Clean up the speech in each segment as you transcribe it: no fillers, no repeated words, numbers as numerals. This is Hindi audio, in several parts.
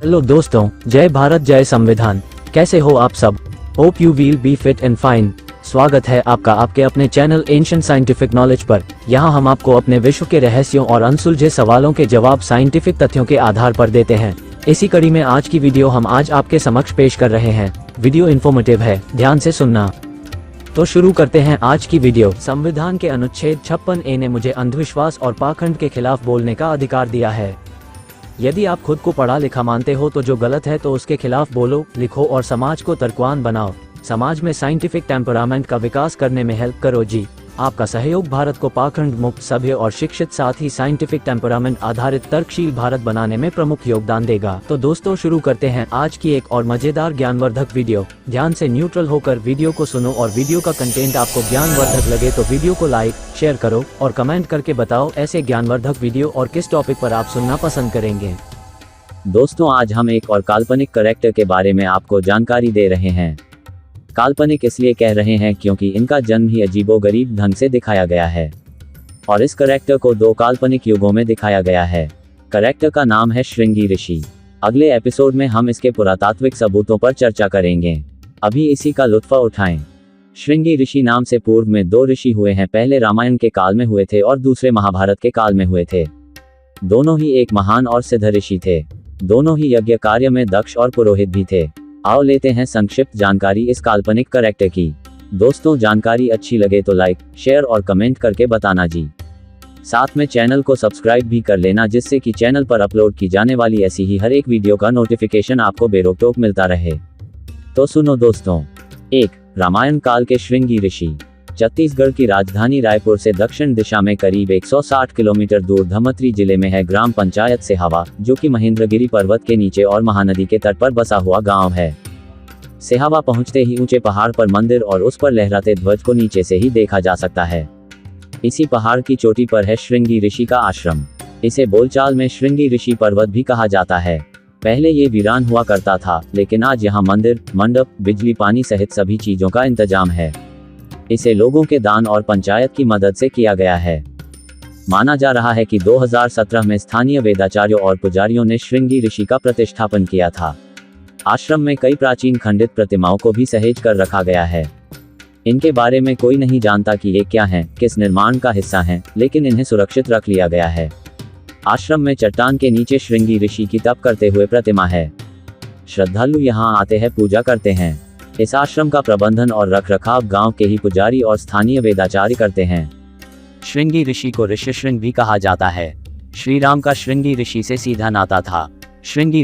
हेलो दोस्तों, जय भारत जय संविधान। कैसे हो आप सब? Hope you will be fit and fine. स्वागत है आपका आपके अपने चैनल एंशिएंट साइंटिफिक नॉलेज पर। यहाँ हम आपको अपने विश्व के रहस्यों और अनसुलझे सवालों के जवाब साइंटिफिक तथ्यों के आधार पर देते हैं। इसी कड़ी में आज की वीडियो हम आज आपके समक्ष पेश कर रहे हैं। वीडियो इन्फॉर्मेटिव है, ध्यान से सुनना। तो शुरू करते हैं आज की वीडियो। संविधान के अनुच्छेद 56A ने मुझे अंधविश्वास और पाखंड के खिलाफ बोलने का अधिकार दिया है। यदि आप खुद को पढ़ा लिखा मानते हो तो जो गलत है तो उसके खिलाफ बोलो, लिखो और समाज को तर्कवान बनाओ। समाज में साइंटिफिक टेम्परामेंट का विकास करने में हेल्प करो जी। आपका सहयोग भारत को पाखंड मुक्त, सभ्य और शिक्षित, साथ ही साइंटिफिक टेम्परामेंट आधारित तर्कशील भारत बनाने में प्रमुख योगदान देगा। तो दोस्तों, शुरू करते हैं आज की एक और मजेदार ज्ञानवर्धक वीडियो। ध्यान से न्यूट्रल होकर वीडियो को सुनो और वीडियो का कंटेंट आपको ज्ञानवर्धक लगे तो वीडियो को लाइक, शेयर करो और कमेंट करके बताओ ऐसे ज्ञानवर्धक वीडियो और किस टॉपिक पर आप सुनना पसंद करेंगे। दोस्तों, आज हम एक और काल्पनिक कैरेक्टर के बारे में आपको जानकारी दे रहे हैं। काल्पनिक इसलिए कह रहे हैं क्योंकि इनका जन्म ही अजीबोगरीब ढंग से दिखाया गया है और इस कैरेक्टर को 2 काल्पनिक युगों में दिखाया गया है। कैरेक्टर का नाम है श्रृंगी ऋषि। अगले एपिसोड में हम इसके पुरातात्विक सबूतों पर चर्चा करेंगे। अभी इसी का लुत्फ उठाएं। श्रृंगी ऋषि नाम से पूर्व में 2 ऋषि हुए हैं। पहले रामायण के काल में हुए थे और दूसरे महाभारत के काल में हुए थे। दोनों ही एक महान और सिद्ध ऋषि थे। दोनों ही यज्ञ कार्य में दक्ष और पुरोहित भी थे। आओ लेते हैं संक्षिप्त जानकारी इस काल्पनिक कैरेक्टर की। दोस्तों, जानकारी अच्छी लगे तो लाइक, शेयर और कमेंट करके बताना जी। साथ में चैनल को सब्सक्राइब भी कर लेना, जिससे कि चैनल पर अपलोड की जाने वाली ऐसी ही हर एक वीडियो का नोटिफिकेशन आपको बेरोक-टोक मिलता रहे। तो सुनो दोस्तों। 1. रामायण काल के श्रृंगी ऋषि। छत्तीसगढ़ की राजधानी रायपुर से दक्षिण दिशा में करीब 160 किलोमीटर दूर धमतरी जिले में है ग्राम पंचायत सेहावा, जो कि महेंद्रगिरी पर्वत के नीचे और महानदी के तट पर बसा हुआ गांव है। सेहावा पहुंचते ही ऊंचे पहाड़ पर मंदिर और उस पर लहराते ध्वज को नीचे से ही देखा जा सकता है। इसी पहाड़ की चोटी पर है श्रृंगी ऋषि का आश्रम। इसे बोलचाल में श्रृंगी ऋषि पर्वत भी कहा जाता है। पहले ये वीरान हुआ करता था, लेकिन आज यहाँ मंदिर, मंडप, बिजली, पानी सहित सभी चीजों का इंतजाम है। इसे लोगों के दान और पंचायत की मदद से किया गया है। माना जा रहा है कि 2017 में स्थानीय वेदाचार्यों और पुजारियों ने श्रृंगी ऋषि का प्रतिष्ठापन किया था। आश्रम में कई प्राचीन खंडित प्रतिमाओं को भी सहेज कर रखा गया है। इनके बारे में कोई नहीं जानता कि ये क्या हैं, किस निर्माण का हिस्सा हैं, लेकिन इन्हें सुरक्षित रख लिया गया है। आश्रम में चट्टान के नीचे श्रृंगी ऋषि की तप करते हुए प्रतिमा है। श्रद्धालु यहाँ आते हैं, पूजा करते हैं। इस आश्रम का प्रबंधन और रखरखाव गांव के ही पुजारी और स्थानीय वेदाचार्य करते हैं। श्रृंगी ऋषि को ऋषि श्रृंग भी कहा जाता है। श्री राम का श्रृंगी ऋषि से सीधा नाता था। श्रृंगी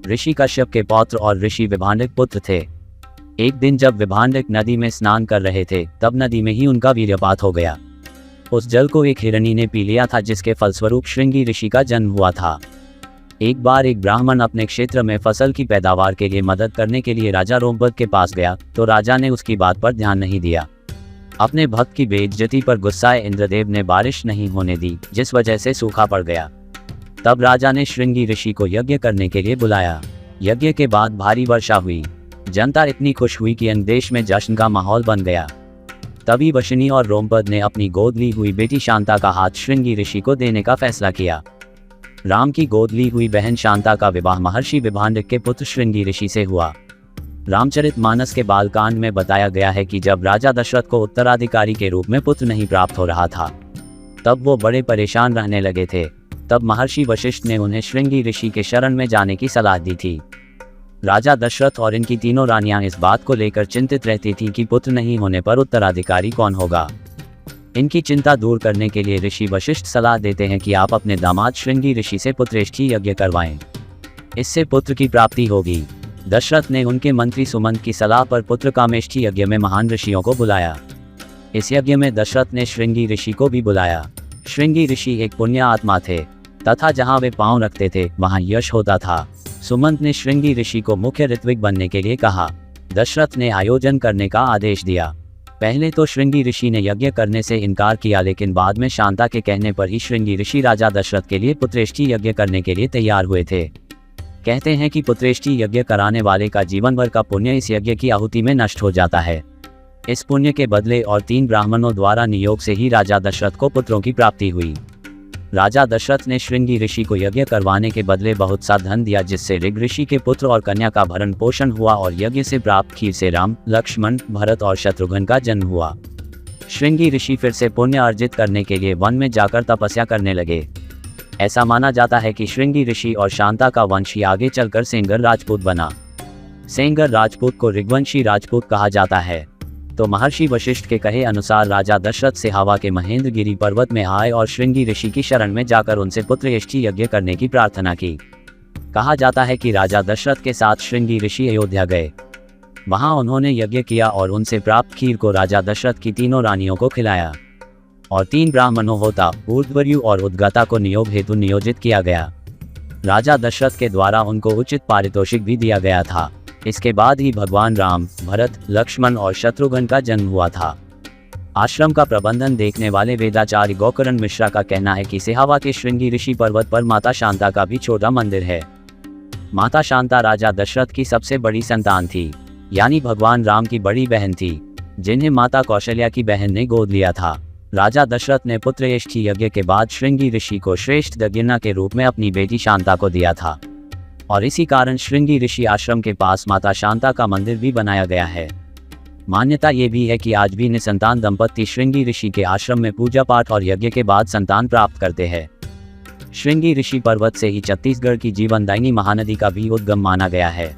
ऋषि कश्यप के पौत्र और ऋषि विभांडिक पुत्र थे। एक दिन जब विभांडिक नदी में स्नान कर रहे थे, तब नदी में ही उनका वीर्यपात हो गया। उस जल को एक हिरणी ने पी लिया था, जिसके फलस्वरूप श्रृंगी ऋषि का जन्म हुआ था। एक बार एक ब्राह्मण अपने क्षेत्र में फसल की पैदावार के लिए मदद करने के लिए राजा रोमपद के पास गया, तो राजा ने उसकी बात पर ध्यान नहीं दिया। अपने भक्त की बेइज्जती पर गुस्साए इंद्रदेव ने बारिश नहीं होने दी, जिस वजह से सूखा पड़ गया। तब राजा ने श्रृंगी ऋषि को यज्ञ करने के लिए बुलाया। यज्ञ के बाद भारी वर्षा हुई। जनता इतनी खुश हुई कि देश में जश्न का माहौल बन गया। तभी वशिनी और रोमपद ने अपनी गोद ली हुई बेटी शांता का हाथ श्रृंगी ऋषि को देने का फैसला किया। राम की गोद ली हुई बहन शांता का विवाह महर्षि विभांडिक के पुत्र श्रृंगी ऋषि से हुआ। रामचरितमानस के बालकांड में बताया गया है कि जब राजा दशरथ को उत्तराधिकारी के रूप में पुत्र नहीं प्राप्त हो रहा था, तब वो बड़े परेशान रहने लगे थे। तब महर्षि वशिष्ठ ने उन्हें श्रृंगी ऋषि के शरण में जाने की सलाह दी थी। राजा दशरथ और इनकी तीनों रानियां इस बात को लेकर चिंतित रहती थीं कि पुत्र नहीं होने पर उत्तराधिकारी कौन होगा। इनकी चिंता दूर करने के लिए ऋषि वशिष्ठ सलाह देते हैं कि आप अपने दामाद श्रृंगी ऋषि से पुत्रेष्ठी यज्ञ करवाएं। इससे पुत्र की प्राप्ति होगी। दशरथ ने उनके मंत्री सुमंत की सलाह पर पुत्र कामेष्ठी यज्ञ में महान ऋषियों को बुलाया। इस यज्ञ में दशरथ ने श्रृंगी ऋषि को भी बुलाया। श्रृंगी ऋषि एक पुण्य आत्मा थे तथा जहाँ वे पांव रखते थे वहाँ यश होता था। सुमंत ने श्रृंगी ऋषि को मुख्य ऋत्विक बनने के लिए कहा। दशरथ ने आयोजन करने का आदेश दिया। पहले तो श्रृंगी ऋषि ने यज्ञ करने से इनकार किया, लेकिन बाद में शांता के कहने पर ही श्रृंगी ऋषि राजा दशरथ के लिए पुत्रेष्ठी यज्ञ करने के लिए तैयार हुए थे। कहते हैं कि पुत्रेष्ठी यज्ञ कराने वाले का जीवन भर का पुण्य इस यज्ञ की आहुति में नष्ट हो जाता है। इस पुण्य के बदले और 3 ब्राह्मणों द्वारा नियोग से ही राजा दशरथ को पुत्रों की प्राप्ति हुई। राजा दशरथ ने श्रृंगी ऋषि को यज्ञ करवाने के बदले बहुत सा धन दिया, जिससे ऋग ऋषि के पुत्र और कन्या का भरण पोषण हुआ और यज्ञ से प्राप्त खीर से राम, लक्ष्मण, भरत और शत्रुघ्न का जन्म हुआ। श्रृंगी ऋषि फिर से पुण्य अर्जित करने के लिए वन में जाकर तपस्या करने लगे। ऐसा माना जाता है कि श्रृंगी ऋषि और शांता का वंश ही आगे चलकर सेंगर राजपूत बना। सेंगर राजपूत को ऋग्वंशी राजपूत कहा जाता है। तो महर्षि वशिष्ठ के कहे अनुसार राजा दशरथ सिहावा के महेंद्रगिरी पर्वत में आए और श्रृंगी ऋषि की शरण में जाकर उनसे पुत्रयष्टि यज्ञ करने की प्रार्थना की। कहा जाता है कि राजा दशरथ के साथ श्रृंगी ऋषि अयोध्या गए। वहां उन्होंने यज्ञ किया और उनसे प्राप्त खीर को राजा दशरथ की तीनों रानियों को खिलाया और 3 ब्राह्मणों होता, ऊर्ध्वर्यु और उद्गाता को नियोग हेतु नियोजित किया गया। राजा दशरथ के द्वारा उनको उचित पारितोषिक भी दिया गया था। इसके बाद ही भगवान राम, भरत, लक्ष्मण और शत्रुघ्न का जन्म हुआ था। आश्रम का प्रबंधन देखने वाले वेदाचार्य गोकर्ण मिश्रा का कहना है कि सिहावा के श्रृंगी ऋषि पर्वत पर माता शांता का भी छोटा मंदिर है। माता शांता राजा दशरथ की सबसे बड़ी संतान थी, यानी भगवान राम की बड़ी बहन थी, जिन्हें माता कौशल्या की बहन ने गोद लिया था। राजा दशरथ ने पुत्रयष्टि यज्ञ के बाद श्रृंगी ऋषि को श्रेष्ठ दगिना के रूप में अपनी बेटी शांता को दिया था और इसी कारण श्रृंगी ऋषि आश्रम के पास माता शांता का मंदिर भी बनाया गया है। मान्यता ये भी है कि आज भी निसंतान दंपत्ति श्रृंगी ऋषि के आश्रम में पूजा पाठ और यज्ञ के बाद संतान प्राप्त करते हैं। श्रृंगी ऋषि पर्वत से ही छत्तीसगढ़ की जीवनदायिनी महानदी का भी उद्गम माना गया है।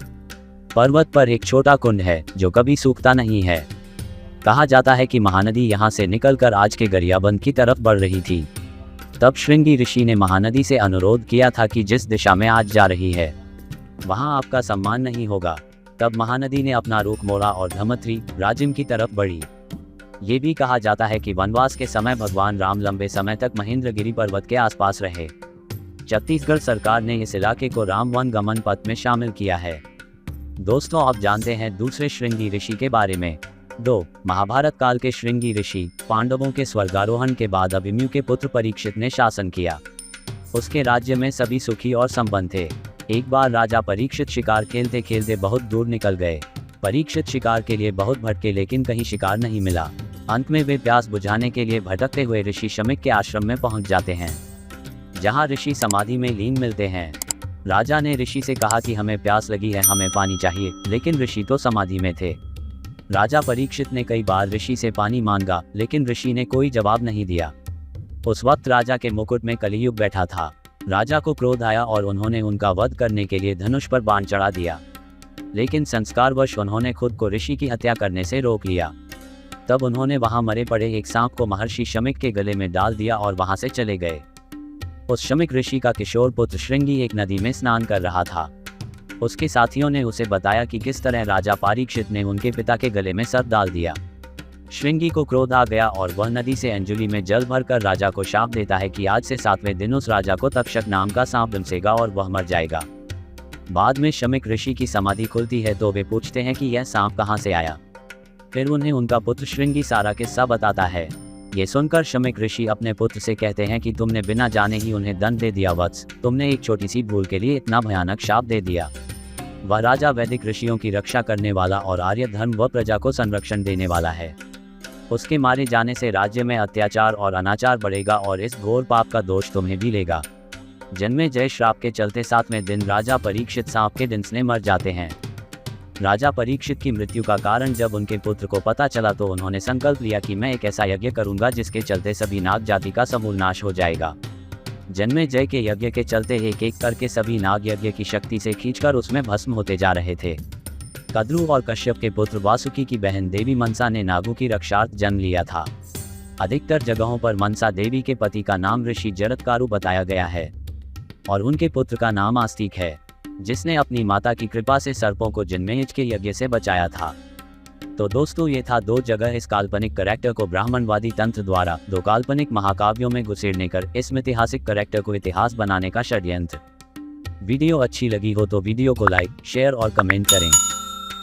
पर्वत पर एक छोटा कुंड है जो कभी सूखता नहीं है। कहा जाता है कि महानदी यहाँ से निकलकर आज के गरियाबंद की तरफ बढ़ रही थी। तब श्रृंगी ऋषि ने महानदी से अनुरोध किया था कि जिस दिशा में आज जा रही है वहां आपका सम्मान नहीं होगा। तब महानदी ने अपना रुख मोड़ा और धमत्री, राजिम की तरफ बढ़ी। ये भी कहा जाता है कि वनवास के समय भगवान राम लंबे समय तक महेंद्रगिरी पर्वत के आसपास रहे। छत्तीसगढ़ सरकार ने इस इलाके को राम वन गमन पथ में शामिल किया है। दोस्तों, अब जानते हैं दूसरे श्रृंगी ऋषि के बारे में। 2. महाभारत काल के श्रृंगी ऋषि। पांडवों के स्वर्गारोहण के बाद अभिमन्यु के पुत्र परीक्षित ने शासन किया। उसके राज्य में सभी सुखी और संपन्न थे। एक बार राजा परीक्षित शिकार खेलते खेलते बहुत दूर निकल गए। परीक्षित शिकार के लिए बहुत भटके लेकिन कहीं शिकार नहीं मिला। अंत में वे प्यास बुझाने के लिए भटकते हुए ऋषि शमिक के आश्रम में पहुंच जाते हैं, जहां ऋषि समाधि में लीन मिलते हैं। राजा ने ऋषि से कहा कि हमें प्यास लगी है, हमें पानी चाहिए, लेकिन ऋषि तो समाधि में थे। राजा परीक्षित ने कई बार ऋषि से पानी मांगा, लेकिन ऋषि ने कोई जवाब नहीं दिया। उस वक्त राजा के मुकुट में कलियुग बैठा था। राजा को क्रोध आया और उन्होंने उनका वध करने के लिए धनुष पर बाण चढ़ा दिया, लेकिन संस्कारवश उन्होंने खुद को ऋषि की हत्या करने से रोक लिया। तब उन्होंने वहां मरे पड़े एक सांप को महर्षि शमिक के गले में डाल दिया और वहां से चले गए। उस शमिक ऋषि का किशोर पुत्र श्रृंगी एक नदी में स्नान कर रहा था। उसके साथियों ने उसे बताया कि किस तरह राजा परीक्षित ने उनके पिता के गले में सर्प डाल दिया। श्रृंगी को क्रोध आ गया और वह नदी से अंजुली में जल भरकर राजा को शाप देता है कि आज से 7वें दिन उस राजा को तक्षक नाम का सांप डंसेगा और वह मर जाएगा। बाद में शमिक ऋषि की समाधि खुलती है तो वे पूछते हैं कि यह सांप कहाँ से आया। फिर उन्हें उनका पुत्र श्रृंगी सारा किस्सा बताता है। ये सुनकर शमिक ऋषि अपने पुत्र से कहते हैं कि तुमने बिना जाने ही उन्हें दंड दे दिया वत्स, तुमने एक छोटी सी भूल के लिए इतना भयानक शाप दे दिया। वह राजा वैदिक ऋषियों की रक्षा करने वाला और आर्य धर्म व प्रजा को संरक्षण देने वाला है। उसके मारे जाने से राज्य में अत्याचार और अनाचार बढ़ेगा और इस घोर पाप का दोष तुम्हें भी लेगा। जन्मेजय श्राप के चलते 7वें दिन राजा परीक्षित सांप के डंसने मर जाते हैं। राजा परीक्षित की मृत्यु का कारण जब उनके पुत्र को पता चला तो उन्होंने संकल्प लिया कि मैं एक ऐसा यज्ञ करूंगा जिसके चलते सभी नाग जाति का समूल नाश हो जाएगा। जन्मेजय के यज्ञ के चलते एक एक करके सभी नाग यज्ञ की शक्ति से खींचकर उसमें भस्म होते जा रहे थे। कद्रु और कश्यप के पुत्र वासुकी की बहन देवी मनसा ने नागों की रक्षार्थ जन्म लिया था। अधिकतर जगहों पर मनसा देवी के पति का नाम ऋषि जरत्कारु बताया गया है और उनके पुत्र का नाम आस्तिक है, जिसने अपनी माता की कृपा से सर्पों को जन्मेजय के यज्ञ से बचाया था। तो दोस्तों, ये था 2 जगह इस काल्पनिक करैक्टर को ब्राह्मणवादी तंत्र द्वारा 2 काल्पनिक महाकाव्यों में घुसेड़ने कर इस ऐतिहासिक करैक्टर को इतिहास बनाने का षड्यंत्र। वीडियो अच्छी लगी हो तो वीडियो को लाइक, शेयर और कमेंट करें।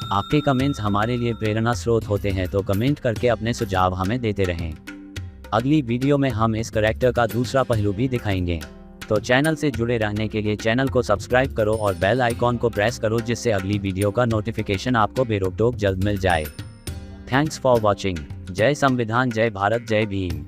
आपके कमेंट्स हमारे लिए प्रेरणा स्रोत होते हैं, तो कमेंट करके अपने सुझाव हमें देते रहें। अगली वीडियो में हम इस करैक्टर का दूसरा पहलू भी दिखाएंगे। तो चैनल से जुड़े रहने के लिए चैनल को सब्सक्राइब करो और बेल आइकॉन को प्रेस करो, जिससे अगली वीडियो का नोटिफिकेशन आपको बेरोक टोक जल्द मिल जाए। Thanks for watching. जय संविधान, जय भारत, जय भीम।